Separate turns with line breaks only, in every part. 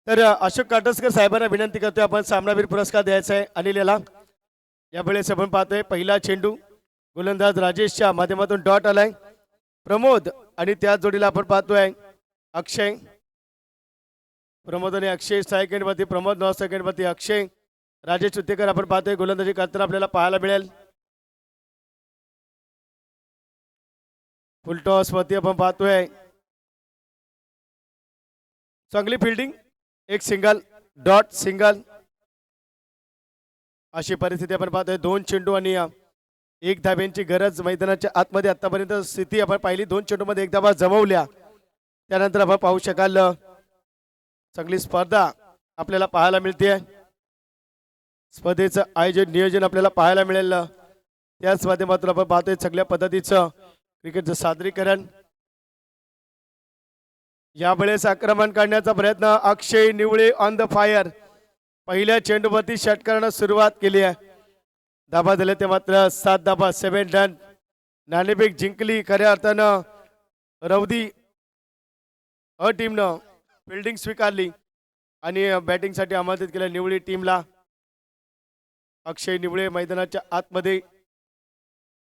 तर अशोक काटसकर साहेबांना विनंती करतोय आपण सामनावीर पुरस्कार द्यायचा आहे अनिल याला. यावेळेस आपण पाहतोय पहिला चेंडू गोलंदाज राजेशच्या माध्यमातून डॉट आलाय. प्रमोद आणि त्या जोडीला आपण पाहतोय अक्षय. प्रमोद आणि अक्षय सेकंड वरती, प्रमोद 9 सेकंड वरती अक्षय. राजेश उत्तेकर आपण पाहतोय गोलंदाजी करताना आपल्याला पाहायला मिळेल. फुल टॉस वरती आपण पाहतोय चांगली फिल्डिंग, एक सिंगल, डॉट सिंगल अशी परिस्थिती आपण पाहतोय. 2 चेंडू आणि 1 धाब्यांची गरज मैदानाच्या आतमध्ये आतापर्यंत स्थिती आपण पाहिली. 2 चेंडूमध्ये 1 धाबा जमवल्या. त्यानंतर आपण पाहू शकाल चांगली स्पर्धा आपल्याला पाहायला मिळते. स्पर्धेचं आयोजन नियोजन आपल्याला पाहायला मिळेल. त्याच माध्यमातून आपण पाहतोय चांगल्या पद्धतीचं क्रिकेटचं सादरीकरण. यावेळेस आक्रमण करण्याचा प्रयत्न अक्षय निवळे ऑन द फायर. पहिल्या चेंडूवरती षटकारानं सुरुवात केली आहे. धाबा झाले ते मात्र 7 धाबा, 7 रन. नाणेफेक जिंकली खऱ्या अर्थानं. रौदी टीमनं फिल्डिंग स्वीकारली आणि बॅटिंगसाठी आमंत्रित केलं निवळी टीमला. अक्षय निवळे मैदानाच्या आतमध्ये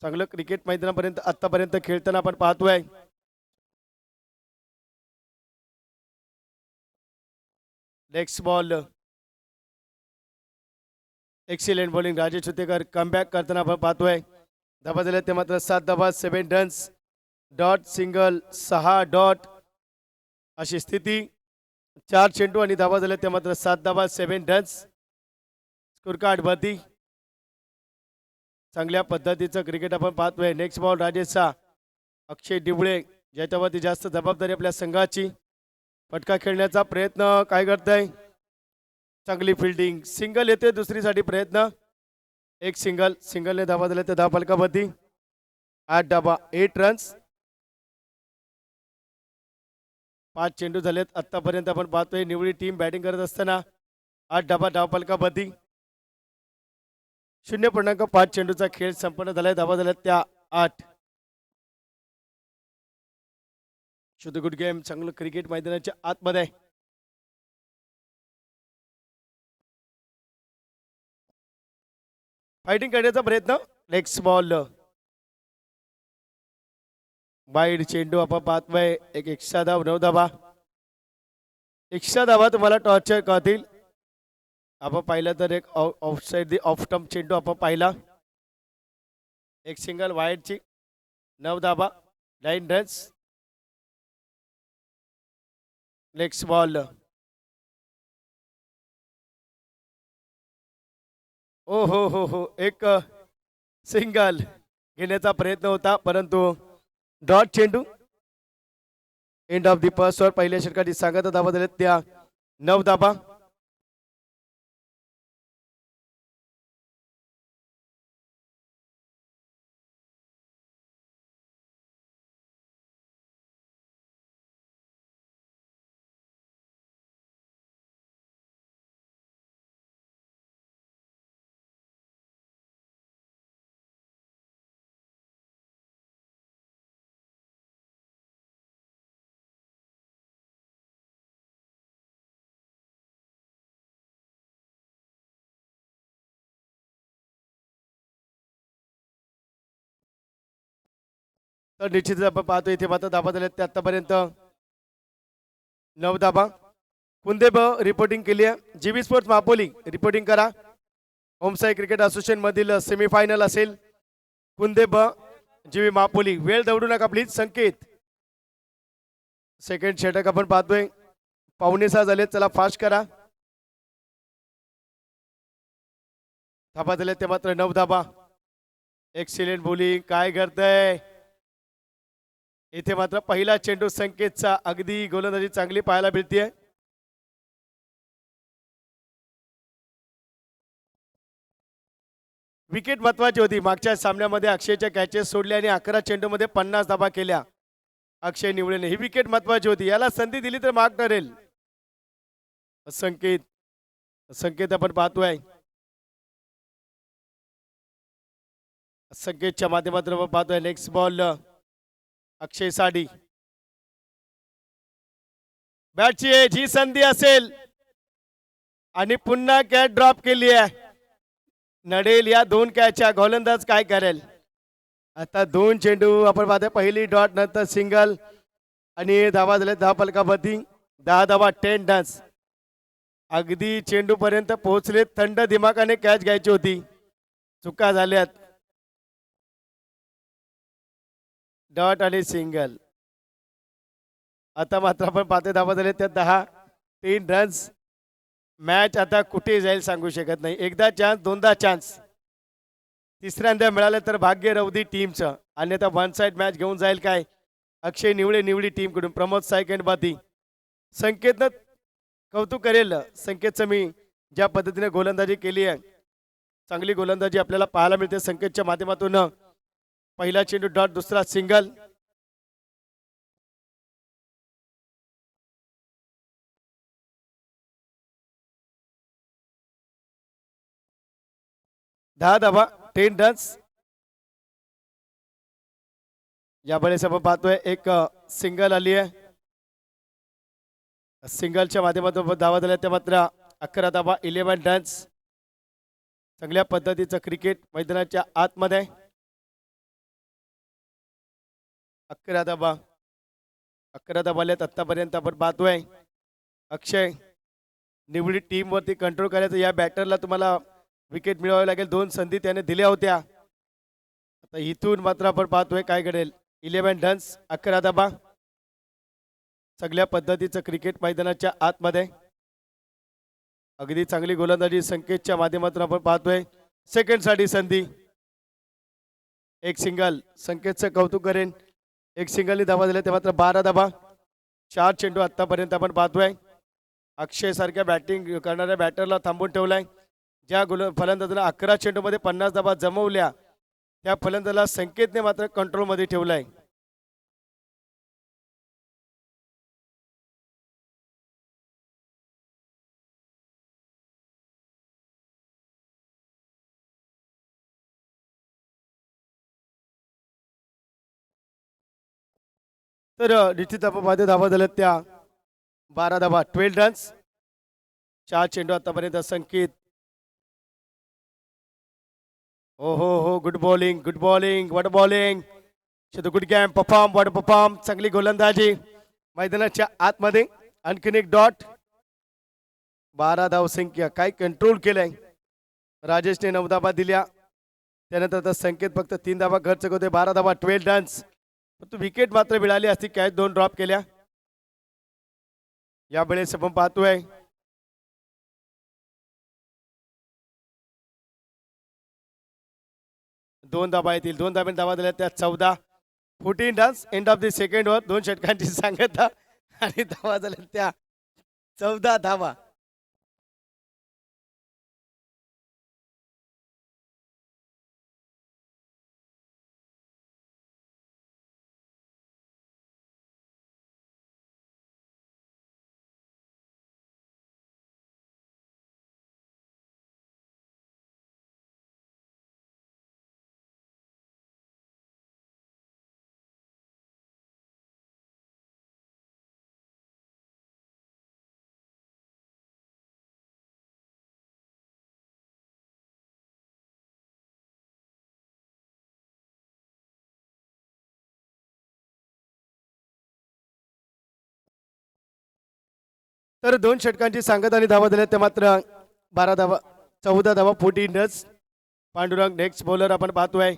चांगलं क्रिकेट मैदानापर्यंत आतापर्यंत खेळताना आपण पाहतोय. Next ball, excellent bowling Rajesh Uttekar comeback करताना आपण पाहतोय. धाबा झाले ते मात्र 7 धाबा, 7 रन्स, डॉट सिंगल, 6 डॉट अशी स्थिती. 4 चेंडू आणि धाबा झाले ते मात्र 7 धाबा, 7 रन्स. स्कोर कार्ड वरती चांगल्या पद्धतीचं क्रिकेट आपण पाहतोय. नेक्स्ट बॉल राजेशचा, अक्षय निवळे ज्याच्यावरती जास्त जबाबदारी आपल्या संघाची. फटका खेळण्याचा प्रयत्न काय करताय, चांगली फिल्डिंग, सिंगल येते. दुसरीसाठी प्रयत्न, एक सिंगल, सिंगलने धाबा दिले ते 10 फलकावरती. 8 धाबा, 8 रन्स. 5 चेंडू झालेत आतापर्यंत आपण पाहतोय. निवडी टीम बॅटिंग करत असताना 8 धाबा, 10 फलकावरती. 0.5 चेंडूचा खेळ संपन्न झालाय. धाबा झाल्यात त्या 8. शुद्ध गुड गेम, चांगलं क्रिकेट मैदानाच्या आतमध्ये. फायटिंग करण्याचा प्रयत्न. नेक्स्ट बॉल, वाईड चेंडू आपण पाहतोय. एक एक्स्ट्रा धाव, 9 धाबा. एक्स्ट्रा धाबा तुम्हाला टॉर्चर करतील. आपण पाहिलं तर एक of side the off stump चेंडू आपण पाहिला. एक सिंगल वाईडची, 9 धाबा, 9 रन्स. नेक्स्ट बॉल, ओ हो, एक सिंगल घेण्याचा प्रयत्न होता परंतु डॉट चेंडू. End of the first over. पहिल्या षटकाची सांगत धाबा झालेत त्या 9 धाबा. तर निश्चितच आपण पाहतो इथे मात्र धाबा झालेत ते आतापर्यंत 9 धाबा. कुंदेब रिपोर्टिंग केली आहे. जीबी स्पोर्ट्स मापोली रिपोर्टिंग करा. ओमसाई क्रिकेट असोसिएशन मधील सेमीफायनल असेल. कुंदेब जीबी मापोली. वेळ दौडू नका प्लीज. संकेत सेकंड षटक आपण पाहतोय. 5:15 झाले, चला फास्ट करा. धाबा झाले ते मात्र 9 धाबा. एक्सिलेंट बॉलिंग, काय करतय इथे मात्र पहिला चेंडू संकेतचा. अगदी गोलंदाजी चांगली पाहायला मिळते. विकेट महत्वाची होती. मागच्या सामन्यामध्ये अक्षयच्या कॅचेस सोडल्या आणि 11 चेंडूमध्ये 50 धाबा केल्या अक्षय निवळेने. ही विकेट महत्वाची होती. याला संधी दिली तर माग ठरेल. संकेत आपण पाहतोय. संकेतच्या माध्यमातून आपण पाहतोय. नेक्स्ट बॉल, अक्षय साडी. बॅटची जी संधी असेल आणि पुन्हा कॅच ड्रॉप केली आहे. नडेल या दोन कॅचच्या गोलंदाज काय करेल. आता दोन चेंडू आपण पाहतोय. पहिली डॉट नंतर सिंगल आणि धावा झाल्या 10 फलकावरती. 10 धावा 10 रन्स. अगदी चेंडू पर्यंत पोहोचले. थंड दिमागाने कॅच घ्यायची होती. चुका झाल्यात. डॉट आणि सिंगल. आता मात्र आपण पाहतोय धावा झाले त्या 10. 3 रन्स. मॅच आता कुठे जाईल सांगू शकत नाही. एकदा चान्स, दोनदा चान्स, तिसऱ्यांदा मिळालं तर भाग्य रवदी टीमचं. अन्यथा वन साइड मॅच घेऊन जाईल काय अक्षय निवळे निवडी टीमकडून. प्रमोद सायकंड बाती. संकेतनं कौतुक करेल संकेतचं मी, ज्या पद्धतीने गोलंदाजी केली आहे. चांगली गोलंदाजी आपल्याला पाहायला मिळते संकेतच्या माध्यमातून. पहिला चेंडू डॉट, दुसरा सिंगल. दहा धावा 10 रन्स. यावेळेस आपण पाहतोय एक सिंगल आली आहे. सिंगलच्या माध्यमातून धावा झाल्या त्या मात्र 11 धावा 11 रन्स. चांगल्या पद्धतीचं क्रिकेट मैदानाच्या आतमध्ये. 11 धावा आल्यात आतापर्यंत. आपण पाहतोय अक्षय निवडी टीम वरती कंट्रोल करायचं. या बॅटरला तुम्हाला विकेट मिळवावी लागेल. 2 संधी त्याने दिल्या होत्या. आता इथून मात्र आपण पाहतोय काय घडेल. 11 रन्स 11 धावा. सगळ्या पद्धतीचं क्रिकेट मैदानाच्या आतमध्ये. अगदी चांगली गोलंदाजी संकेतच्या माध्यमातून आपण पाहतोय. सेकंडसाठी संधी. एक सिंगल. संकेतचं कौतुक करेन. एक सिंगलनी धावा दिल्या ते मात्र 12 धावा. 4 चेंडू आतापर्यंत आपण पाहतोय. अक्षय सारख्या बॅटिंग करणाऱ्या बॅटरला थांबून ठेवलाय. ज्या फलंदाजाला 11 चेंडूमध्ये 50 धावा जमवल्या त्या फलंदाजाला संकेतने मात्र कंट्रोलमध्ये ठेवलाय. तर निश्चित आपण धावा झाल्यात त्या 12 धावा 12 रन्स. 4 चेंडू आतापर्यंत संकेत. हो good bowling, good bowling, what bowling. Good game perform, what perform. चांगली गोलंदाजी मैदानाच्या आतमध्ये. आणखीन एक डॉट. 12 धाव संख्या. काय कंट्रोल केलंय राजेशने. 9 धावा दिल्या. त्यानंतर आता संकेत फक्त 3 धावा खर्च करतोय. 12 धावा 12 रन्स. परंतु विकेट मात्र मिळाली असती. कॅच 2 ड्रॉप केल्या. यावेळेस आपण पाहतोय दोन धावा येतील. 2 धाब्याने धावा दिल्या त्या 14. 14 runs. End of the second over. 2 षटकांची सांगता आणि धावा झाल्या त्या 14 धावा. तर 2 षटकांची सांगत आणि धावा दिल्या त्या मात्र 12 धावा 14 धावा 14 रन्स. पांडुरंग नेक्स्ट बॉलर आपण पाहतोय.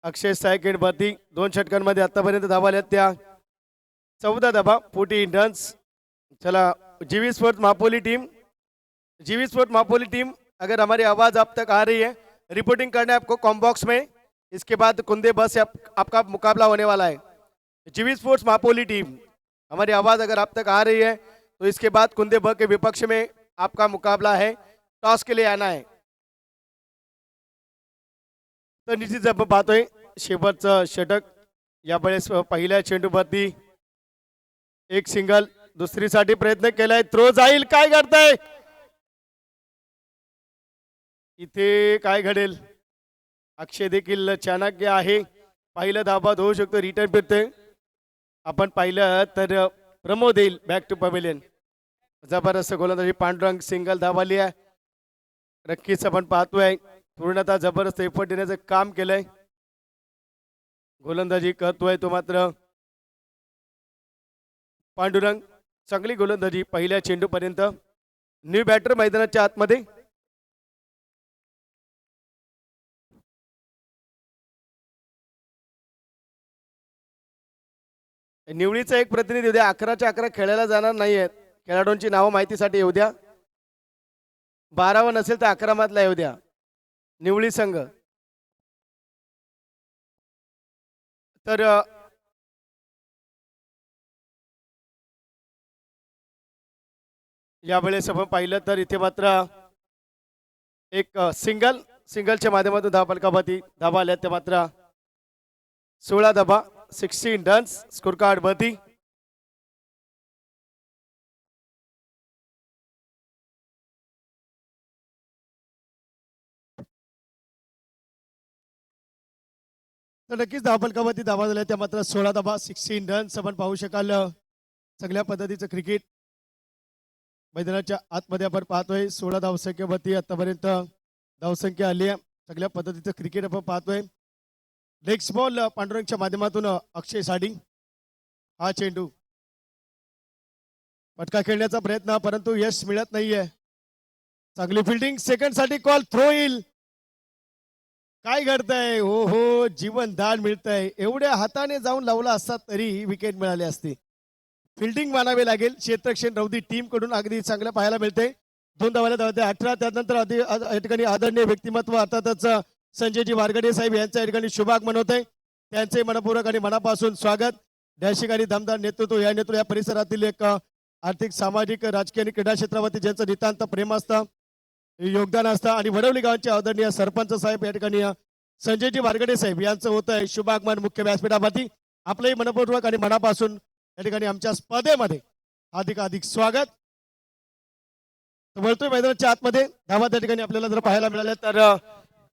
अक्षय सायकेड वरती 2 षटकांमध्ये आतापर्यंत धावा आल्या त्या 14 धावा 14 रन्स. चला जीवी स्पोर्ट्स मापोली टीम, जीवी स्पोर्ट्स मापोली टीम, अगर हमारी आवाज आप तक आ रही है रिपोर्टिंग करना है आपको कॉम बॉक्स में. इसके बाद कुंदे बस से आपका मुकाबला होने वाला है. जीवी स्पोर्ट्स मापोली टीम, हमारी आवाज अगर आप तक आ रही है तो इसके बाद कुंदे ब के विपक्ष में आपका मुकाबला है. टॉस के लिए आना है. तर निश्चित आपण पाहतोय शेवटचं षटक. यावेळेस पहिल्या चेंडूवरती एक सिंगल. दुसरीसाठी प्रयत्न केलाय. थ्रो जाईल. काय करताय इथे, काय घडेल. अक्षय देखील चाणक्य आहे. पहिलं धाबाद होऊ शकतो. रिटर्न फिरते आपण पाहिलं तर प्रमोद येईल बॅक टू पवेलियन. जबरदस्त गोलंदाजी पांडुरंग सिंगल धावाली आहे. नक्कीच आपण पाहतोय पूर्णतः जबरदस्त एफर्ट देण्याचं काम केलंय. गोलंदाजी करतोय तो मात्र पांडुरंग. चांगली गोलंदाजी पहिल्या चेंडू पर्यंत. न्यू बॅटर मैदानाच्या आतमध्ये. निवळीचा एक प्रतिनिधी उद्या 11च्या 11 खेळायला जाणार नाहीयेत. खेळाडूंची नावं माहितीसाठी येऊ द्या. 12 नसेल तर 11 मधला येऊ द्या. निवळी संघ तर यावेळेस आपण पाहिलं तर इथे मात्र एक सिंगलच्या माध्यमातून धावा फलकावरती धावा आल्या. त्या मात्र 16 धावा 16 रन्स स्कोर कार्ड वरती. तर नक्कीच धावा फलकावरती धावा झाल्या. त्या मात्र 16 धावा 16 रन्स आपण पाहू शकाल. चांगल्या पद्धतीचं क्रिकेट मैदानाच्या आतमध्ये आपण पाहतोय. 16 धावसंख्येवरती आतापर्यंत धावसंख्या आली आहे. चांगल्या पद्धतीचं क्रिकेट आपण पाहतोय. लेग्स बॉल पांडुरंगच्या माध्यमातून अक्षय साडी. हा चेंडू पटका खेळण्याचा प्रयत्न परंतु यश मिळत नाहीये. चांगली फिल्डिंग. सेकंड साठी कॉल. थ्रो येईल. काय घडतंय. हो हो जीवन दान मिळतंय. एवढ्या हाताने जाऊन लावला असता तरी विकेट मिळाली असती. फिल्डिंग मानावे लागेल. क्षेत्ररक्षण रौदी टीम कडून अगदी चांगलं पाहायला मिळते. 2 धावाला धावते 18. त्यानंतर या ठिकाणी आदरणीय व्यक्तिमत्व अर्थातच संजयजी वारगडे साहेब यांच्या या ठिकाणी शुभागमन होते. त्यांचे मनपूर्वक आणि मनापासून स्वागत. डॅशिंग आणि दमदार नेतृत्व या परिसरातील एक आर्थिक सामाजिक राजकीय आणि क्रीडा क्षेत्रावरती ज्यांचं नितांत प्रेम असतं योगदान असतं आणि वडवली गावांचे आदरणीय सरपंच साहेब या ठिकाणी संजयजी वारगडे साहेब यांचं होत आहे शुभागमन मुख्य व्यासपीठावरती. आपलंही मनपूर्वक आणि मनापासून या ठिकाणी आमच्या स्पर्धेमध्ये अधिक स्वागत. वळतोय मैदानाच्या आतमध्ये. धावा त्या ठिकाणी आपल्याला जर पाहायला मिळाल्या तर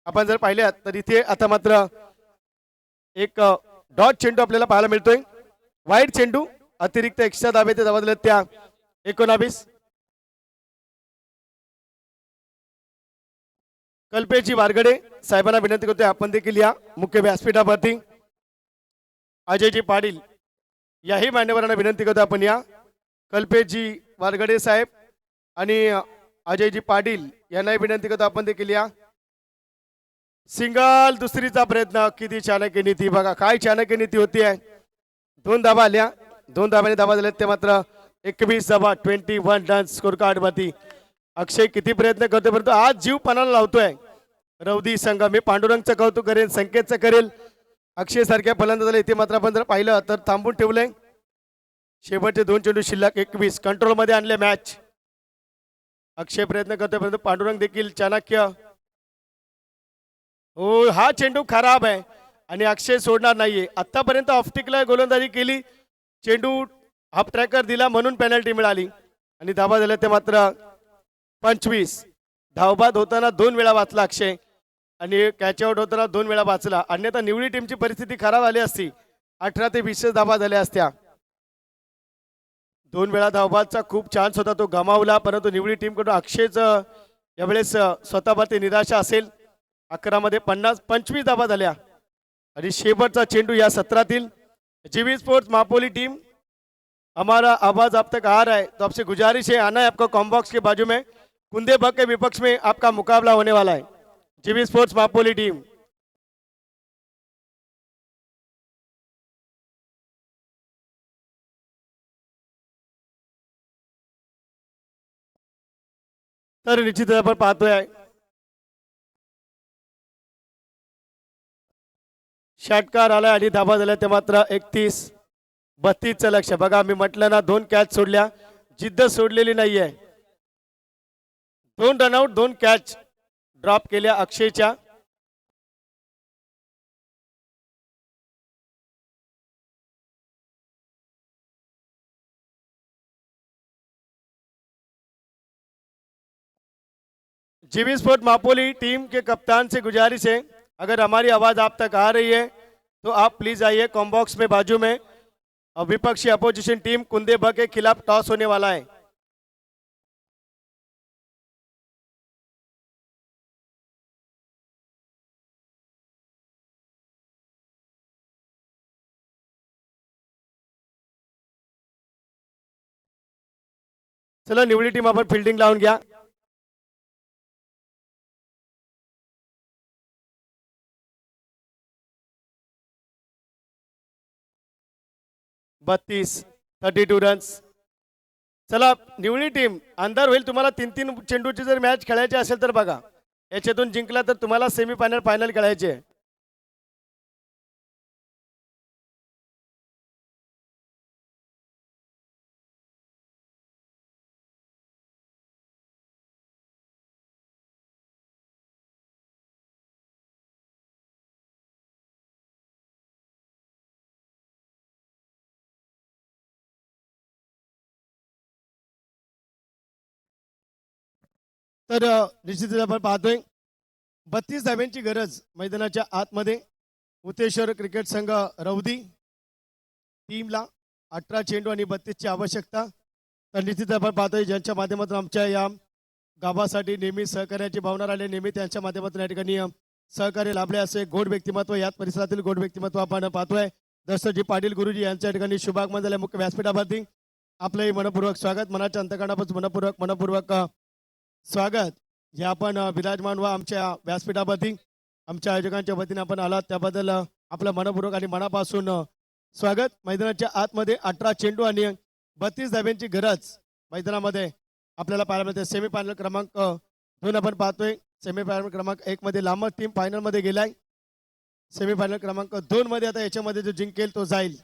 आपण जर पाहिल्या तर इथे आता मात्र एक डॉट चेंडू आपल्याला पाहायला मिळतोय. वाईट चेंडू. अतिरिक्त एक्स्ट्रा धावे ते धावा दिल्या त्या 19. कल्पेशजी वारगडे साहेबांना विनंती करतोय आपण देखील या मुख्य व्यासपीठावरती. अजयजी पाटील याही मान्यवरांना विनंती करतो आपण या. कल्पेशजी वारगडे साहेब आणि अजयजी पाटील यांनाही विनंती करतो आपण देखील या. सिंगल. दुसरीचा प्रयत्न. किती चाणक्य नीती. बघा काय चाणक्य नीती होती आहे. 2 धावा आल्या. 2 धाव्याने धावा झाल्या. ते मात्र 21 धावा 21 रन्स स्कोर कार्ड वरती. अक्षय किती प्रयत्न करतोय परंतु आज जीव पणाला लावतोय रौदी संघ. मी पांडुरंगचं कौतुक करेल. संकेतचं करेल. अक्षय सारख्या फलंदाजाला इथे मात्र आपण जर पाहिलं तर थांबून ठेवलंय. शेवटचे 2 चेंडू शिल्लक. 21 कंट्रोल मध्ये आणले मॅच. अक्षय प्रयत्न करतोय परंतु पांडुरंग देखील चाणक्य. हो हा चेंडू खराब आहे आणि अक्षय सोडणार नाहीये. आतापर्यंत ऑफटिकला गोलंदाजी केली. चेंडू हाफ ट्रॅकर दिला म्हणून पेनल्टी मिळाली आणि धावा झाल्या. ते मात्र 25. धावबाद होताना 2 वेळा वाचला अक्षय आणि कॅच आउट होताना 2 वेळा वाचला. अन्यथा निवडी टीमची परिस्थिती खराब आली असती. 18 ते 20 धावा झाल्या असत्या. 2 वेळा धावबादचा खूप चान्स होता तो गमावला परंतु निवडी टीम कडून अक्षयच यावेळेस स्वतःवरती निराशा असेल. 11 मध्ये 25 धावा झाल्या आणि शेवटचा चेंडू या सत्रातील. जीवी स्पोर्ट्स मापोली टीम हमारा आवाज आप तक आ रहा है तो आपसे गुजारिश है आना है आपको कॉम्बॉक्स के बाजू में. कुंदे बग के विपक्ष में आपका मुकाबला होने वाला है. जीवी स्पोर्ट्स मापोली टीम. तर निश्चितच आपण पाहतोय षटकार आला आणि धाबा झाल्या. ते मात्र 31-32चं लक्ष. बघा मी म्हटलं ना 2 कॅच सोडल्या. जिद्द सोडलेली नाहीये. 2 रनआउट 2 कॅच ड्रॉप केल्या अक्षयच्या. जीवी स्पोर्ट मापोली टीम के कप्तान से गुजारिश है अगर हमारी आवाज आप तक आ रही है तो आप प्लीज आइए कॉम्बॉक्स में बाजू में. विपक्षी अपोजिशन टीम कुंदे बग के खिलाफ टॉस होने वाला है. चला निवडी टीम आपण फिल्डिंग लावून घ्या. 32 रन्स. चला निवडी टीम अंधार होईल तुम्हाला 3-3 चेंडूची जर मॅच खेळायची असेल तर बघा. याच्यातून जिंकला तर तुम्हाला सेमीफायनल फायनल खेळायचे. तर निश्चितच आपण पाहतोय 32 धाब्यांची गरज मैदानाच्या आतमध्ये. उतेश्वर क्रिकेट संघ रौदी टीमला 18 चेंडू आणि 32 ची आवश्यकता. तर निश्चित आपण पाहतोय ज्यांच्या माध्यमातून आमच्या या गावासाठी नेहमी सहकार्याची भावना राहिली, नेहमी त्यांच्या माध्यमातून या ठिकाणी सहकार्य लाभले असे गोड व्यक्तिमत्व याच परिसरातील गोड व्यक्तिमत्व आपण पाहतोय. दशरथजी पाटील गुरुजी यांच्या ठिकाणी शुभागमन झाले मुख्य व्यासपीठावरती. आपलंही मनपूर्वक स्वागत, मनाच्या अंतकरणापासून मनपूर्वक स्वागत. जे आपण विराजमान व्हा आमच्या व्यासपीठावरती. आमच्या आयोजकांच्या वतीने आपण आलात त्याबद्दल आपलं मनपूर्वक आणि मनापासून स्वागत. मैदानाच्या आतमध्ये 18 चेंडू आणि 32 धाब्यांची गरज मैदानामध्ये आपल्याला पाहायला मिळते. सेमीफायनल क्रमांक 2 आपण पाहतोय. सेमीफायनल क्रमांक 1 मध्ये लांब टीम फायनल मध्ये गेलाय. सेमीफायनल क्रमांक 2 मध्ये आता याच्यामध्ये जो जिंकेल तो जाईल.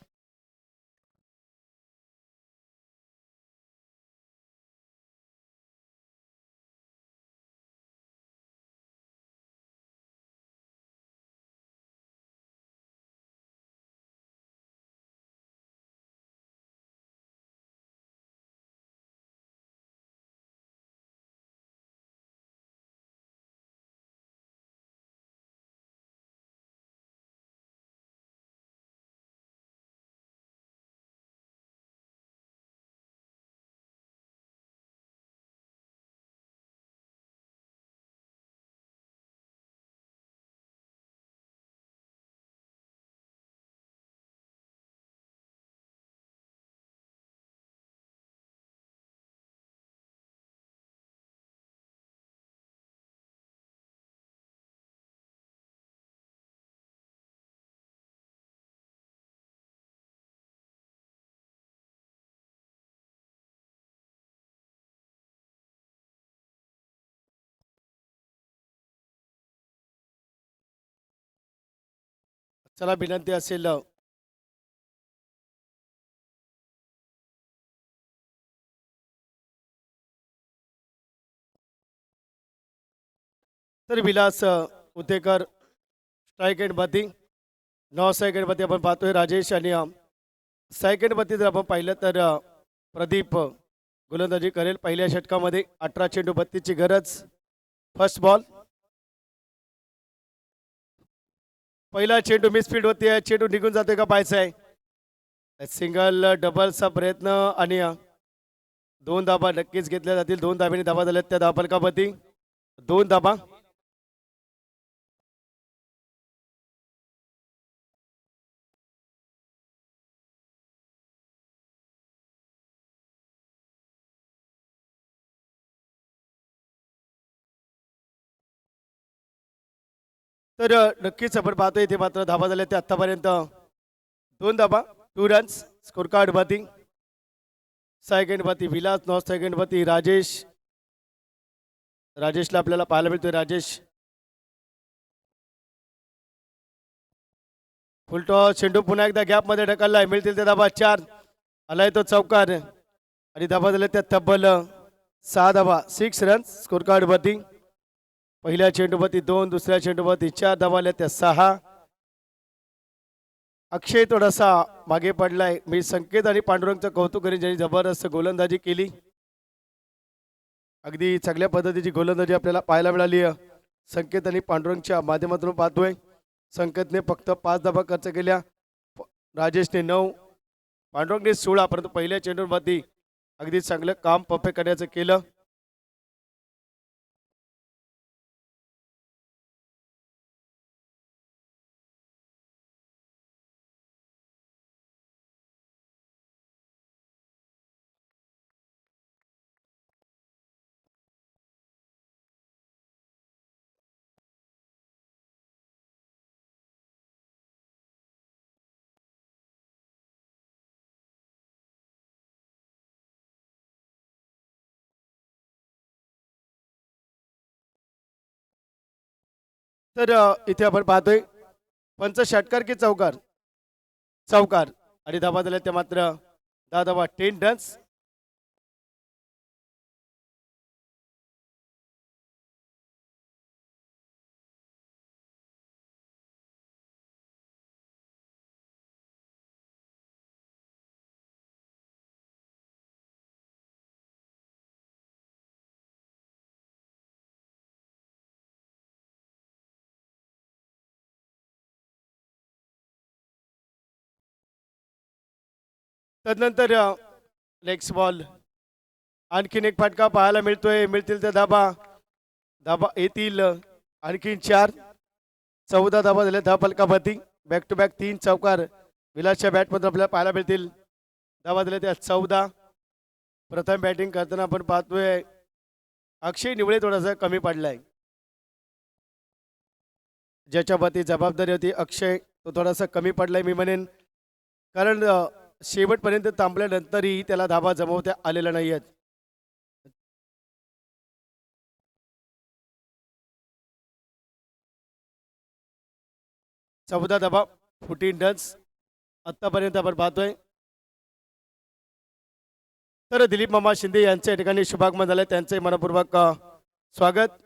चला विनंती असेल तर Vilas Utekar strike end batting 9 second मध्ये आपण पाहतोय राजेश आणि सेकंड मध्ये जर आपण पाहिलं तर प्रदीप गोलंदाजी करेल पहिल्या षटकामध्ये. 18 चेंडू 32 ची गरज. First ball. पहिला चेंडू मिसफील्ड होती. चेंडू निघून जातोय का पाहायचा आहे. सिंगल डबलचा प्रयत्न आणि 2 धाबा नक्कीच घेतल्या जातील. 2 धाब्याने धाबा झाल्यात त्या धावफलकावरती. 2 धाबा. तर नक्कीच आपण पाहतोय इथे मात्र धाबा झाल्या ते आतापर्यंत 2 धाबा 2 रन्स. स्कोर कार्ड बाती सेकंड बाती विलास. 9 सेकंड बाती राजेश. राजेशला आपल्याला पाहायला मिळतोय. राजेश फुलटॉस चेंडू पुन्हा एकदा गॅप मध्ये ढकललाय. मिळतील ते धाबा 4. आलाय तो चौकार आणि धाबा झाल्या त्या तब्बल 6 धाबा 6 रन्स. स्कोर कार्ड बाती पहिल्या चेंडूवरती 2, दुसऱ्या चेंडूवरती 4 धाबा आल्या त्या 6. अक्षय थोडासा मागे पडलाय. मी संकेत आणि पांडुरंगचं कौतुक करीन ज्यांनी जबरदस्त गोलंदाजी केली. अगदी चांगल्या पद्धतीची गोलंदाजी आपल्याला पाहायला मिळाली. संकेत आणि पांडुरंगच्या माध्यमातून पाहतोय. संकेतने फक्त 5 धाबा खर्च केल्या. राजेशने 9, पांडुरंगने 16. परंतु पहिल्या चेंडूवरती अगदी चांगलं काम परफेक्ट करण्याचं केलं. तर इथे आपण पाहतोय पंच षटकार की चौकार चौकार आणि धाबा झाल्या त्या मात्र 10 धाबा 10 रन्स. तदनंतर लेग्स बॉल आणखीन एक फटका पाहायला मिळतील त्या धाबा धाबा येतील आणखीन 4 14 धाबा झाल्या 10 फलकापती बॅक टू बॅक 3 चौकार विलासच्या बॅटमधून आपल्याला पाहायला मिळतील. धाबा झाल्या त्या 14. प्रथम बॅटिंग करताना आपण पाहतोय अक्षय निवळे थोडासा कमी पडलाय. ज्याच्या वरती जबाबदारी होती अक्षय तो थोडासा कमी पडलाय मी म्हणेन, कारण शेवटपर्यंत थांबल्यानंतरही त्याला धाबा जमवता आलेला नाही आहेत. चौदा धाबा 14 रन्स आतापर्यंत आपण पाहतोय. तर दिलीप मामा शिंदे यांच्या ठिकाणी शुभागमन झालंय, त्यांचे मनपूर्वक स्वागत.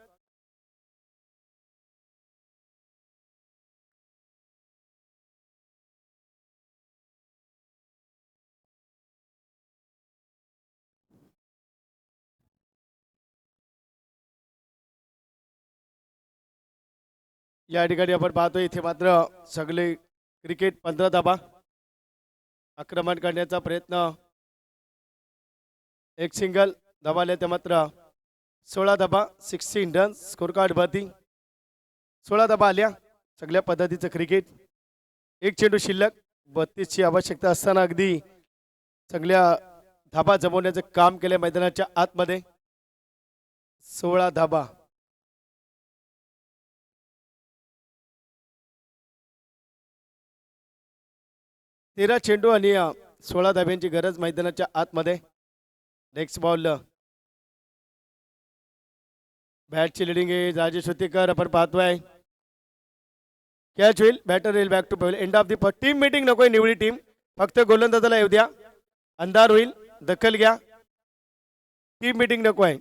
या ठिकाणी आपण पाहतोय इथे मात्र सगळे क्रिकेट 15 धाबा आक्रमण करण्याचा प्रयत्न, एक सिंगल धाबाले ते मात्र 16 धाबा 16 रन स्कोर कार्ड वरती 16 धाबा आल्या. सगळ्या पद्धतीचं क्रिकेट, एक चेंडू शिल्लक 32 ची आवश्यकता असताना अगदी सगळ्या धाबा जमवण्याचं काम केलं मैदानाच्या आतमध्ये. 16 धाबा तेरा चेंडू आणि 16 धाब्यांची गरज मैदानाच्या आतमध्ये. नेक्स्ट बॉल बॅटची लिडिंग आहे राजेश होतीकर. आपण पाहतोय कॅच होईल, बॅटर येईल back two point. End of the team meeting नकोय, निवडी टीम फक्त गोलंदाजाला येऊ द्या, अंधार होईल, दखल घ्या, टीम मीटिंग नको आहे.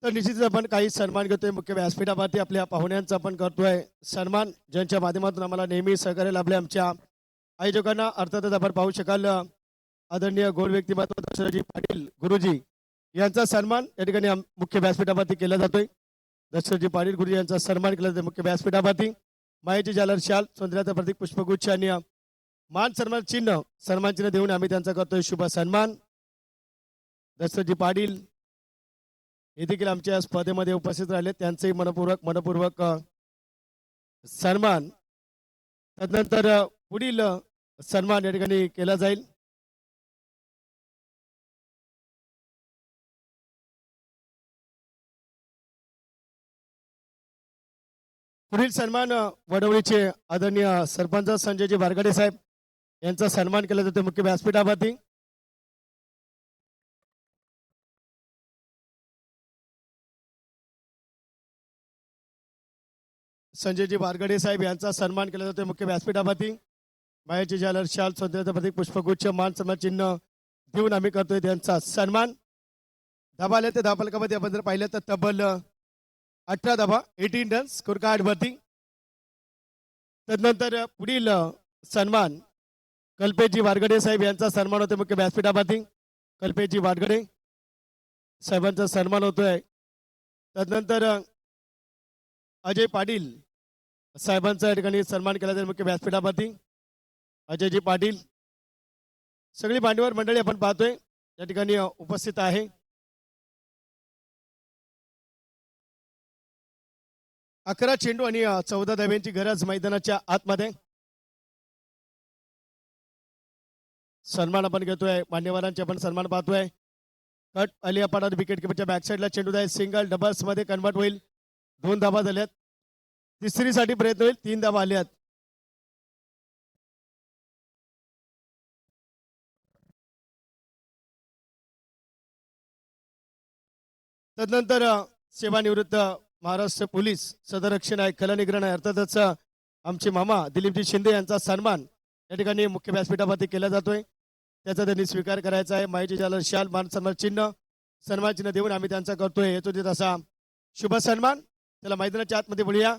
तर निश्चितच आपण काही सन्मान घेतोय मुख्य व्यासपीठावरती आपल्या पाहुण्यांचा आपण करतोय सन्मान, ज्यांच्या माध्यमातून आम्हाला नेहमी सहकार्य लाभले. आमच्या आयोजकांना अर्थातच आपण पाहू शकाल आदरणीय गोल व्यक्तिमत्व दशरथजी पाटील गुरुजी यांचा सन्मान या ठिकाणी मुख्य व्यासपीठावरती केला जातोय. दशरथजी पाटील गुरुजी यांचा सन्मान केला जातो मुख्य व्यासपीठावरती. मायेची जालर शाल सौंदर्याचं प्रतीक पुष्पगुच्छ आणि मान सन्मान चिन्ह देऊन आम्ही त्यांचा करतोय शुभ सन्मान. दशरथजी पाटील हे देखील आमच्या स्पर्धेमध्ये उपस्थित राहिले, त्यांचेही मनपूर्वक सन्मान. तदनंतर पुढील सन्मान या ठिकाणी केला जाईल. पुढील सन्मान वडवळीचे आदरणीय सरपंच संजयजी वारगडे साहेब यांचा सन्मान केला जातो मुख्य व्यासपीठावरती. संजयजी वारगडे साहेब यांचा सन्मान केला जातो मुख्य व्यासपीठावरती. मायाची जालर शाल सौंदर्याचं प्रतीक पुष्पगुच्छ मान सन्मान चिन्ह देऊन आम्ही करतोय त्यांचा सन्मान. धाबा आले ते धाबलकामध्ये आपण जर पाहिलं तर तब्बल 18 धाबा 18 रन स्कोर कार्ड वरती. तदनंतर पुढील सन्मान कल्पेशजी वारगडे साहेब यांचा सन्मान होतोय मुख्य व्यासपीठावरती. कल्पेशजी वारगडे साहेबांचा सन्मान होतोय. तदनंतर अजय पाटील साहेबांचा या ठिकाणी सन्मान केला जाईल मुख्य व्यासपीठावरती. अजयजी पाटील, सगळी मान्यवर मंडळी आपण पाहतोय या ठिकाणी उपस्थित आहे. 11 चेंडू आणि 14 धाब्यांची गरज मैदानाच्या आतमध्ये. सन्मान आपण घेतोय मान्यवरांचे, आपण सन्मान पाहतोय. कट अली अपाडा विकेट किपरच्या बॅक साईडला चेंडू आहे, सिंगल डबल्स मध्ये कन्वर्ट होईल. 2 धाबा झाल्यात, तिसरीसाठी प्रयत्न होईल, 3 धाबा आल्यात. तदनंतर सेवानिवृत्त महाराष्ट्र पोलीस सदरक्षण आहे कलानिग्रहण आहे अर्थातच आमचे मामा दिलीपजी शिंदे यांचा सन्मान या ठिकाणी मुख्य व्यासपीठावरती केला जातोय. त्याचा त्यांनी स्वीकार करायचा आहे. माहिती झालं शाल मान सन्मान चिन्ह देऊन आम्ही त्यांचा करतोय येतो तिथं असा शुभ सन्मान. त्याला मैदानाच्या आतमध्ये बोलूया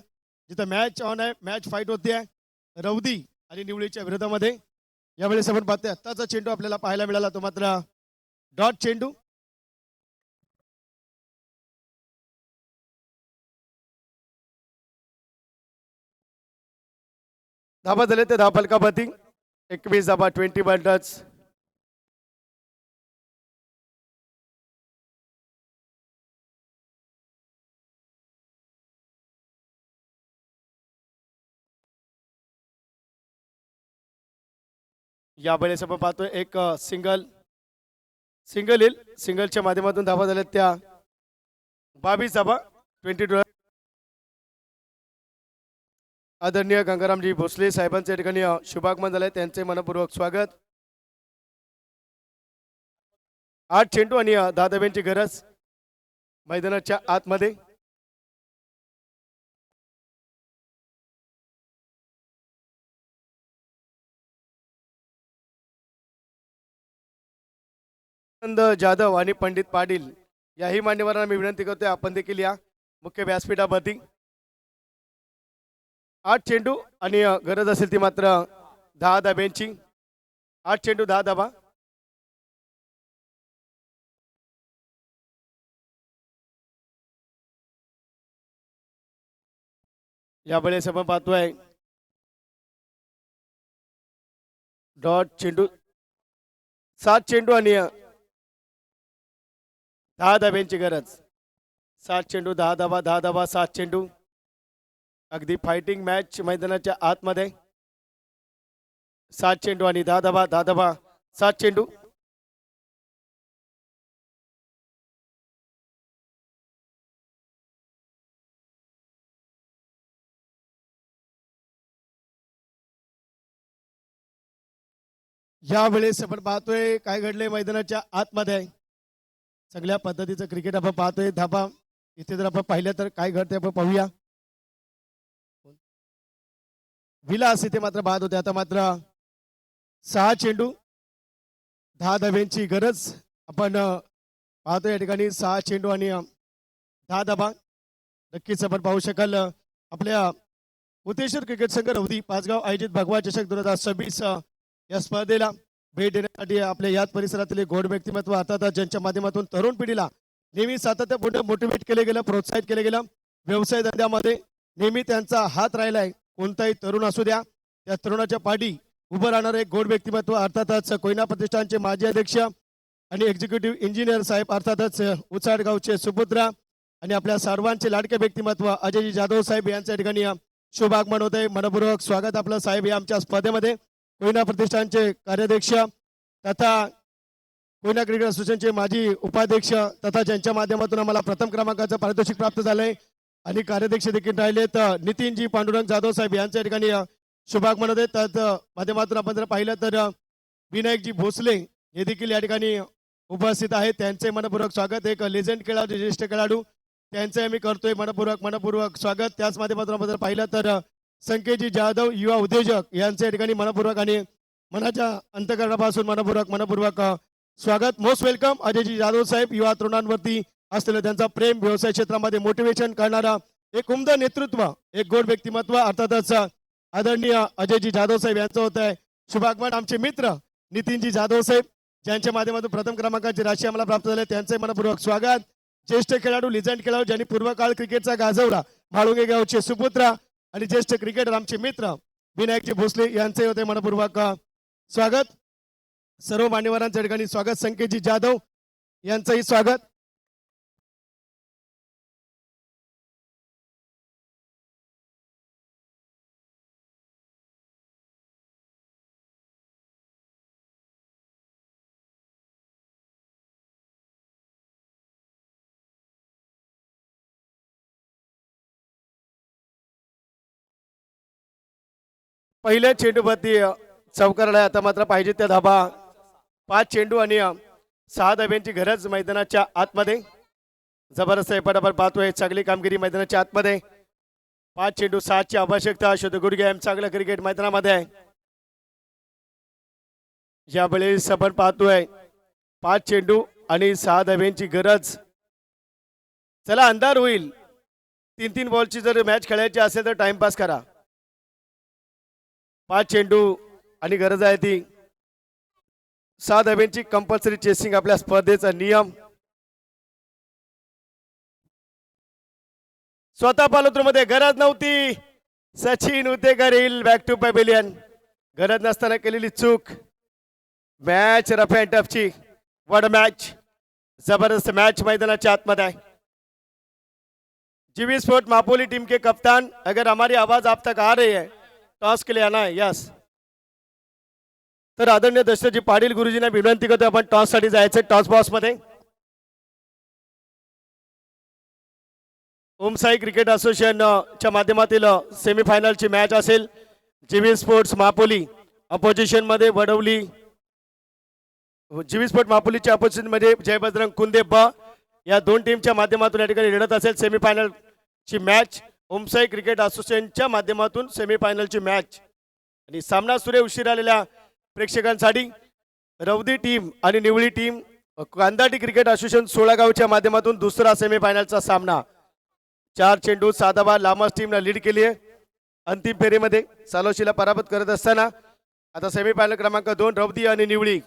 जिथं मॅच ऑन आहे, मॅच फाईट होती आहे रौदी आणि निवळीच्या विरोधामध्ये. यावेळेस आपण पाहतोय आत्ताचा चेंडू आपल्याला पाहायला मिळाला तो मात्र डॉट चेंडू. धाबा झाले ते धाव फलकापती 21 धाबा 20 बॉल्स. यावेळेस आपण पाहतोय एक सिंगल येईल. सिंगलच्या माध्यमातून धावा झाल्यात त्या 22 धाबा 22. आदरणीय गंगारामजी भोसले साहेबांच्या ठिकाणी शुभागमन झालंय त्यांचे मनपूर्वक स्वागत. 8 चेंडू आणि 10 धाब्यांची गरज मैदानाच्या आतमध्ये. जाधव आणि पंडित पाटील याही मान्यवरांना मी विनंती करतोय आपण देखील या मुख्य व्यासपीठावरती. 8 चेंडू आणि गरज असेल ती मात्र 10 धाब्यांची. 8 चेंडू 10 धाबा. यावेळेस आपण पाहतोय डॉट चेंडू 7 चेंडू आणि 10 धाब्यांची गरज. 7 चेंडू 10 धाबा 10 धाबा 7 चेंडू. अगदी फायटिंग मॅच मैदानाच्या आतमध्ये. 7 चेंडू आणि 10 धाबा 10 धाबा 7 चेंडू. यावेळेस आपण पाहतोय काय घडले मैदानाच्या आतमध्ये. सगळ्या पद्धतीचं क्रिकेट आपण पाहतोय. धाबा इथे जर आपण पाहिलं तर काय घडते आपण पाहूया. विलास इथे मात्र बाद होते. आता मात्र 6 चेंडू 10 धाब्यांची गरज आपण पाहतोय या ठिकाणी. 6 चेंडू आणि 10 धाबा. नक्कीच आपण पाहू शकाल आपल्या उतेश्वर क्रिकेट संघ रौदी पाचगाव आयोजित भगवा चषक 2026 या स्पर्धेला भेट देण्यासाठी आपल्या याच परिसरातील गोड व्यक्तिमत्व अर्थात ज्यांच्या माध्यमातून तरुण पिढीला नेहमी सातत्यापूर्ण मोटिवेट केले गेलं, प्रोत्साहित केले गेलं. व्यवसाय धंद्यामध्ये नेहमी त्यांचा हात राहिलाय. कोणताही तरुण असू द्या त्या तरुणाच्या पाठी उभं राहणार एक गोड व्यक्तिमत्व अर्थातच कोयना प्रतिष्ठानचे माजी अध्यक्ष आणि एक्झिक्युटिव्ह इंजिनियर साहेब अर्थातच उचाड गावचे सुपुत्र आणि आपल्या सर्वांचे लाडके व्यक्तिमत्व अजयजी जाधव साहेब यांच्या ठिकाणी शुभ आगमन होते. मनपूर्वक स्वागत आपलं साहेब या आमच्या स्पर्धेमध्ये. कोयना प्रतिष्ठानचे कार्याध्यक्ष तथा कोयना क्रिकेट असोसिएशनचे माजी उपाध्यक्ष तथा ज्यांच्या माध्यमातून आम्हाला प्रथम क्रमांकाचं पारितोषिक प्राप्त झालंय आणि कार्याध्यक्ष देखील राहिले तर नितीनजी पांडुरंग जाधव साहेब यांच्या ठिकाणी शुभागमन होते. त्याच माध्यमातून आपण जर पाहिलं तर विनायकजी भोसले हे देखील या ठिकाणी उपस्थित आहेत. त्यांचे मनपूर्वक स्वागत. एक लेजंड खेळाडू ज्येष्ठ खेळाडू त्यांचे आम्ही करतोय मनपूर्वक स्वागत. त्याच माध्यमातून आपण जर पाहिलं तर संकेतजी जाधव युवा उद्योजक यांच्या या ठिकाणी मनपूर्वक आणि मनाच्या अंतकरणापासून मनपूर्वक स्वागत. मोस्ट वेलकम अजयजी जाधव साहेब. युवा तरुणांवरती असलेलं त्यांचा प्रेम, व्यवसाय क्षेत्रामध्ये मोटिवेशन करणारा एक उमदा नेतृत्व, एक गोड व्यक्तिमत्व अर्थातच आदरणीय अजयजी जाधव साहेब यांचं होत आहे शुभागमन. आमचे मित्र नितीनजी जाधव साहेब ज्यांच्या माध्यमातून प्रथम क्रमांकाची राशी आम्हाला प्राप्त झाले त्यांचे मनपूर्वक स्वागत. ज्येष्ठ खेळाडू, लिजंड खेळाडू ज्यांनी पूर्वकाळ क्रिकेटचा गाजवला, म्हाळुंगे गावचे सुपुत्र आणि ज्येष्ठ क्रिकेटर आमचे मित्र विनायकजी भोसले यांचे होते मनपूर्वक स्वागत. सर्व मान्यवरांच्या ठिकाणी स्वागत. संकेतजी जाधव यांचंही स्वागत. पहिल्या चेंडूवरती चौकार आता मात्र पाहिजे त्या धाबा. 5 चेंडू आणि 6 धाब्यांची गरज मैदानाच्या आतमध्ये. जबरदस्त आहे, पटापट पाहतोय चांगली कामगिरी मैदानाच्या आतमध्ये. 5 चेंडू 7 ची आवश्यकता. शुद्ध गुड गेम, चांगलं क्रिकेट मैदानामध्ये आहे. यावेळेस आपण पाहतोय 5 चेंडू आणि 6 धाब्यांची गरज. चला अंधार होईल. 3-3 बॉलची जर मॅच खेळायची असेल तर टाइमपास करा. 5 चेंडू आणि गरज आहे ती 6 धाब्यांची कंपल्सरी चेसिंग आपल्या स्पर्धेचा नियम. स्वतः पालोत्रमध्ये गरज नव्हती. सचिन उतेकर येईल बॅक टू पॅव्हिलियन. गरज नसताना केलेली चूक. मॅच रफ अँड टफची वड मॅच, जबरदस्त मॅच मैदानाच्या आतमध्ये आहे. जीवी स्पोर्ट मापोली टीम के कप्तान, अगर हमारी आवाज आप तक आ रही है टॉस के लिए आना है. यस, तर आदरणीय दशरथजी पाटील गुरुजींना विनंती करतो आपण टॉस साठी जायचं. टॉस बॉक्स मध्ये ओमसाई क्रिकेट असोसिएशनच्या माध्यमातील सेमीफायनलची मॅच असेल. जीवी स्पोर्ट्स मापोली अपोजिशन मध्ये वडवली. जीवी स्पोर्ट मापोलीच्या अपोजिशन मध्ये जय बजरंग कुंदे ब या दोन टीमच्या माध्यमातून या ठिकाणी लढत असेल. सेमीफायनलची मॅच ओमसाई क्रिकेट असोसिएशनच्या माध्यमातून सेमीफायनलची मॅच. आणि सामना सुरे उशीर आलेल्या प्रेक्षकांसाठी रौदी टीम आणि Nivali team Kandati cricket association 16 गावच्या माध्यमातून दुसरा सेमीफायनलचा सामना. 4 चेंडू 6 धावा लामस टीमला लीड केली आहे. अंतिम फेरीमध्ये सालोशीला पराभूत करत असताना आता सेमीफायनल क्रमांक 2 रौदी आणि निवळी.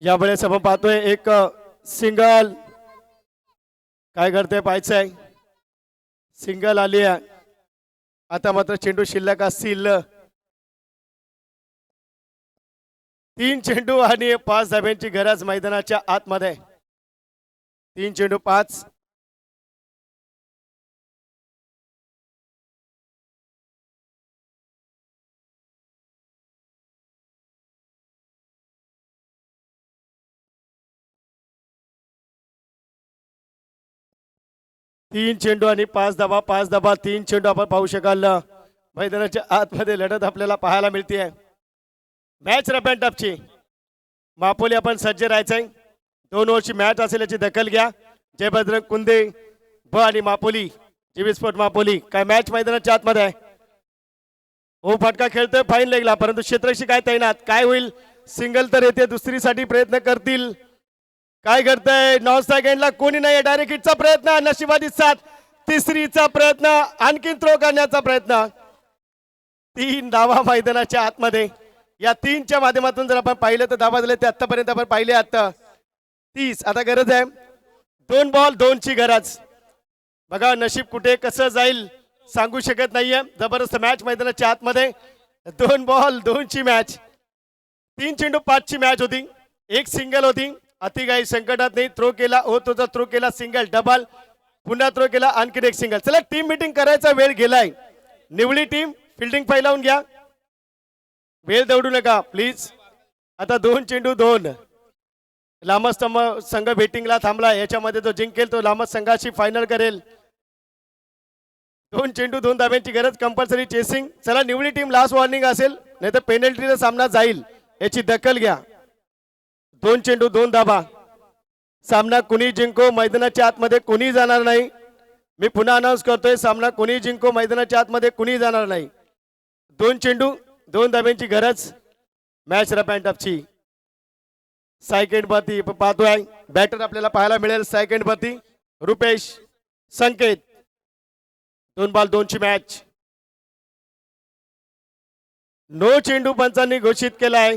यावेळेस आपण पाहतोय एक सिंगल. काय करते पाहायचंय. सिंगल आली आहे. आता मात्र चेंडू शिल्लक असतील. 3 चेंडू आणि 5 धाब्यांची गरज मैदानाच्या आतमध्ये. 3 चेंडू 5. तीन चेंडू आणि 5 धाबा. 5 धाबा 3 चेंडू आपण पाहू शकाल. मैदानाच्या आतमध्ये लढत आपल्याला पाहायला मिळते. मॅच रफ अँड टफची. मापोली आपण सज्ज राहायचंय. 2 ओव्हरची मॅच असेल याची दखल घ्या. जय बजरंग कुंदे ब आणि मापोली जीवी स्पोर्ट मापोली. काय मॅच मैदानाच्या आतमध्ये आहे. हो फटका खेळतोय, फाईन लागला, परंतु क्षेत्रक्षी काय तैनात. काय होईल. सिंगल तर येते, दुसरीसाठी प्रयत्न करतील. काय करतंय 9 सेकंडला कोणी नाही. डायरेक्ट हिटचा प्रयत्न, नशिबादी साथ. तिसरीचा प्रयत्न, आणखी थ्रो करण्याचा प्रयत्न. 3 धावा मैदानाच्या आतमध्ये. या 3च्या माध्यमातून जर आपण पाहिलं तर धावा झाले ते आतापर्यंत आपण पाहिले. आता 30. आता गरज आहे 2 बॉल 2 ची गरज. बघा नशीब कुठे कसं जाईल सांगू शकत नाहीये. जबरदस्त मॅच मैदानाच्या आतमध्ये. 2 बॉल 2 ची मॅच. 3 चेंडू 5 ची मॅच होती. एक सिंगल होती. अति काही संकटात नाही. थ्रो केला, हो तुझा थ्रो केला, सिंगल डबल, पुन्हा थ्रो केला, आणखी एक सिंगल. चला टीम मीटिंग करायचा वेळ गेलाय. निवळी टीम फिल्डिंग फैलावून घ्या. वेळ दौडू नका प्लीज. आता 2 चेंडू 2. लांबच संघ बेटिंगला थांबला. याच्यामध्ये जो जिंकेल तो लांबच संघाशी फायनल करेल. 2 चेंडू 2 धाब्यांची गरज. Compulsory chasing. चला निवळी टीम लास्ट वॉर्निंग असेल, नाही तर पेनल्टीचा सामना जाईल, याची दखल घ्या. 2 चेंडू 2 धाबा. सामना कुणी जिंको मैदानाच्या आतमध्ये कुणी जाणार नाही. मी पुन्हा अनाउन्स करतोय, सामना कुणी जिंको मैदानाच्या आतमध्ये कुणी जाणार नाही. 2 चेंडू 2 धाब्यांची गरज. मॅच रफ अँड टफची. सेकंड वरती पाहतोय बॅटर आपल्याला पाहायला मिळेल. सेकंड वरती रुपेश संकेत. 2 बॉल 2 ची मॅच. नो चेंडू पंचांनी घोषित केलाय.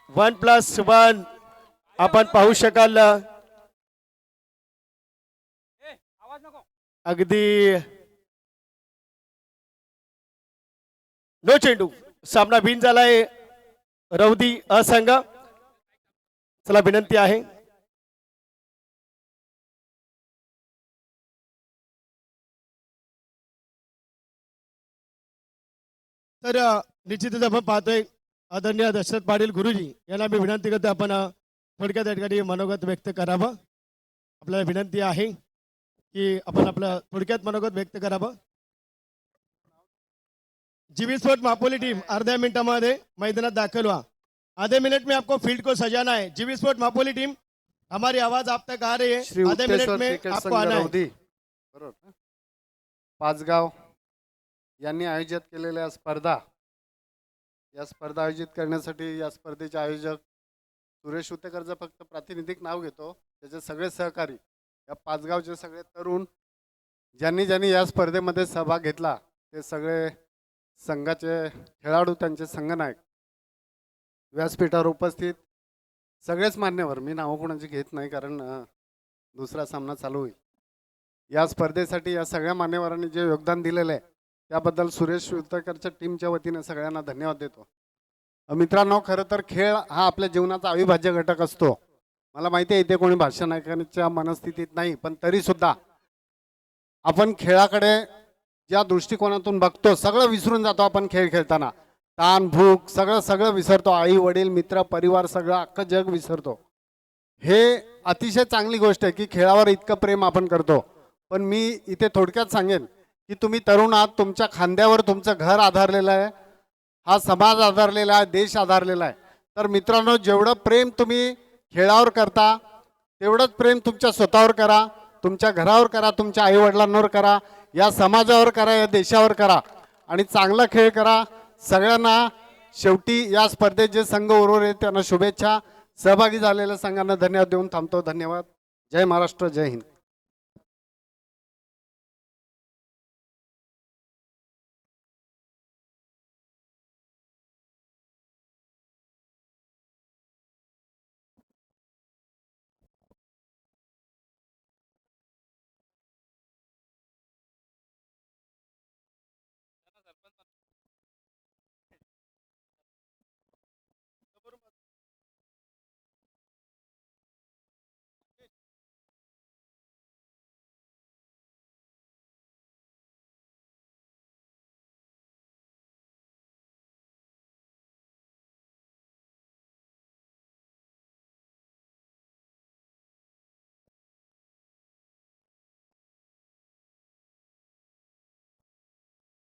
1+1 आपण पाहू शकाल. अगदी नो चेंडू. सामना विन झालाय रौदी असंघ. चला विनंती आहे तर निश्चितच आपण पाहतोय आदरणीय दशरथ पाटील गुरुजी यांना मी विनंती करतो आपण थोडक्यात या ठिकाणी मनोगत व्यक्त करावं. आपल्याला विनंती आहे की आपण आपलं थोडक्यात मनोगत व्यक्त करावं. जीवी स्पोर्ट मापोली टीम अर्ध्या मिनिटामध्ये मैदानात दाखल हुआ। आधे मिनट में आपको फील्ड को सजाना है। जीवी स्पोर्ट मापोली टीम, हमारी आवाज आप तक आ रही
श्री
है। आधे मिनट
उत्तेश्वर
में
क्रिकेट
आपको
संघ
आना है।
रौदी बरोबर पाचगाव यांनी आयोजित केलेल्या स्पर्धा, या स्पर्धा आयोजित करण्यासाठी या स्पर्धेचे आयोजक सुरेश उतेकरचं फक्त प्रातिनिधिक नाव घेतो, त्याचे सगळे सहकारी या पाचगावचे सगळे तरुण ज्यांनी ज्यांनी या स्पर्धेमध्ये सहभाग घेतला ते सगळे संघाचे खेळाडू, त्यांचे संघनायक, व्यासपीठावर उपस्थित सगळेच मान्यवर, मी नाव कोणाची घेत नाही कारण दुसरा सामना चालू होईल। या स्पर्धेसाठी या सगळ्या मान्यवरांनी जे योगदान दिलेलं आहे त्याबद्दल सुरेश उतेकरच्या टीमच्या वतीने सगळ्यांना धन्यवाद देतो। मित्रांनो, खरं तर खेळ हा आपल्या जीवनाचा अविभाज्य घटक असतो। मला माहिती आहे इथे कोणी भाषण ऐकण्याच्या मनस्थितीत नाही, पण तरी सुद्धा आपण खेळाकडे ज्या दृष्टिकोनातून बघतो सगळं विसरून जातो। आपण खेळ खेळताना ताण, भूक सगळं विसरतो, आई वडील मित्र परिवार सगळं अख्खं जग विसरतो। हे अतिशय चांगली गोष्ट आहे की खेळावर इतकं प्रेम आपण करतो। पण मी इथे थोडक्यात सांगेन की तुम्ही तरुण आहात, तुमच्या खांद्यावर तुमचं घर आधारलेलं आहे, हा समाज आधारलेला आहे, देश आधारलेला आहे। तर मित्रांनो, जेवढं प्रेम तुम्ही खेळावर करता तेवढंच प्रेम तुमच्या स्वतःवर करा, तुमच्या घरावर करा, तुमच्या आई वडिलांवर करा, या समाजावर करा, या देशावर करा आणि चांगला खेळ करा। सगळ्यांना शेवटी या स्पर्धेत जे संघ उरवले त्यांना शुभेच्छा। सहभागी झालेल्या संघांना धन्यवाद देऊन थांबतो। धन्यवाद। जय महाराष्ट्र, जय हिंद।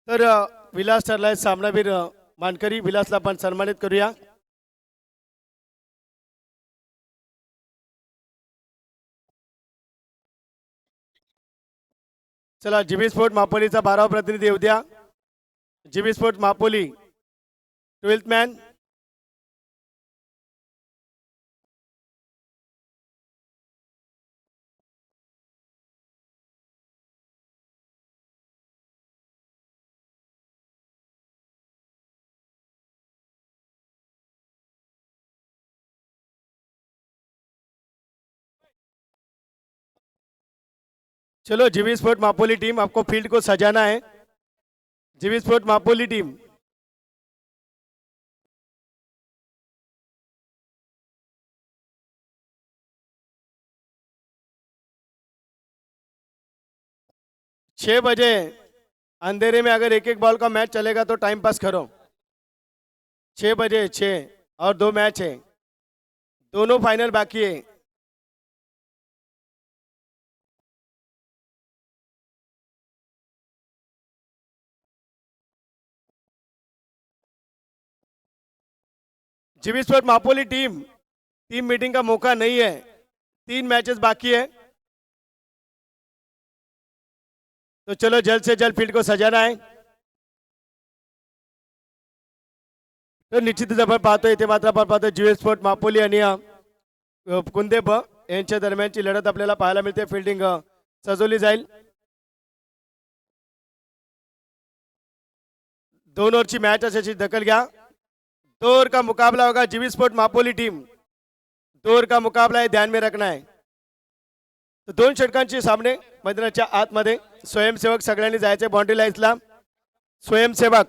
तर विलास ठरलाय सामनावीर मानकरी, विलासला आपण सन्मानित करूया। चला, जीबी स्पोर्ट मापोलीचा 12वा प्रतिनिधी येऊ द्या। जीबी स्पोर्ट मापोली 12th मॅन चलो, जीवी स्पोर्ट मापोली टीम, आपको फील्ड को सजाना है। जीवी स्पोर्ट मापोली टीम, छह बजे अंधेरे में अगर एक एक बॉल का मैच चलेगा तो टाइम पास करो। 6 बजे 6 और 2 मैच है, दोनों फाइनल बाकी है। जीवी स्पोर्ट मापोली टीम मीटिंग का मौका नहीं है, 3 मैचेस बाकी है। तो चलो जल्द से जल्द फील्ड को सजाना है। तर निश्चितच आपण पाहतोय इथे मात्र आपण पाहतोय जीवी स्पोर्ट मापोली आणि कुंदेप यांच्या दरम्यानची लढत आपल्याला पाहायला मिळते। फिल्डिंग सजवली जाईल। 2 ओव्हरची मॅच असल्याची दखल घ्या। 2 ओव्हर का मुकाबला होगा। जीवी स्पोर्ट मापोली टीम 2 ओव्हर का मुकाबला है, ध्यान में रखना है। तो 2 षटकांचे सामने मैदानाच्या आतमध्ये। स्वयंसेवक सगळ्यांनी जायचे बाउंड्री लाईन्सला। स्वयंसेवक